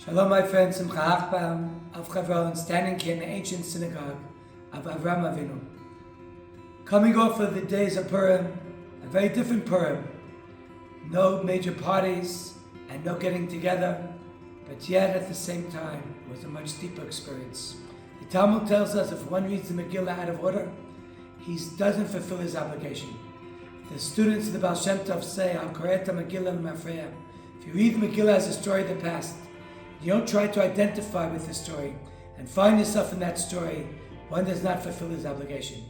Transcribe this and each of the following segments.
Shalom, my friend, Simcha Hochbaum of Hebron, standing here in the ancient synagogue of Avraham Avinu. Coming off of the days of Purim, a very different Purim. No major parties and no getting together, but yet at the same time, it was a much deeper experience. The Talmud tells us if one reads the Megillah out of order, he doesn't fulfill his obligation. The students of the Baal Shem Tov say, הקורא המגילה למפרע. If you read the Megillah as a story of the past, you don't try to identify with the story and find yourself in that story, one does not fulfill his obligation.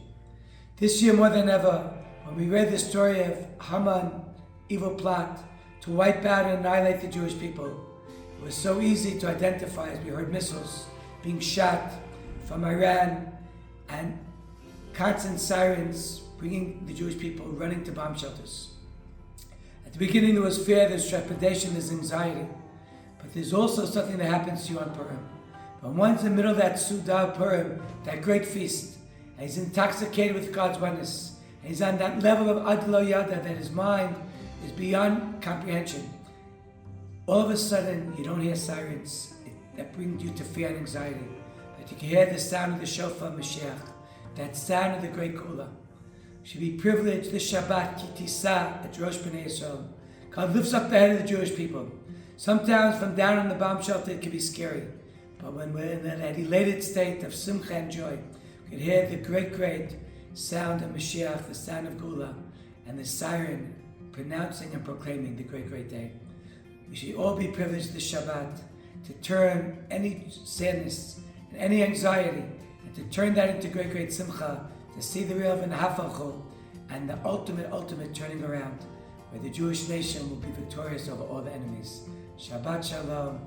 This year more than ever, when we read the story of Haman's evil plot to wipe out and annihilate the Jewish people, it was so easy to identify as we heard missiles being shot from Iran and constant sirens bringing the Jewish people running to bomb shelters. At the beginning there was fear, there's trepidation, there's anxiety. But there's also something that happens to you on Purim. When one's in the middle of that Suda Purim, that great feast, and he's intoxicated with God's oneness, and he's on that level of Ad Lo Yada, that his mind is beyond comprehension, all of a sudden you don't hear sirens that bring you to fear and anxiety, but you can hear the sound of the shofar Moshiach, that sound of the great Kula. You should be privileged the Shabbat Ki Tisa at Rosh B'nai Yisrael. God lifts up the head of the Jewish people. Sometimes from down on the bomb shelter it can be scary, but when we're in that elated state of simcha and joy, we can hear the great sound of Moshiach, the sound of Gula, and the siren pronouncing and proclaiming the great day. We should all be privileged this Shabbat to turn any sadness and any anxiety and to turn that into great simcha, to see the real v'nahafalchu and the ultimate turning around, where the Jewish nation will be victorious over all the enemies. Shabbat Shalom.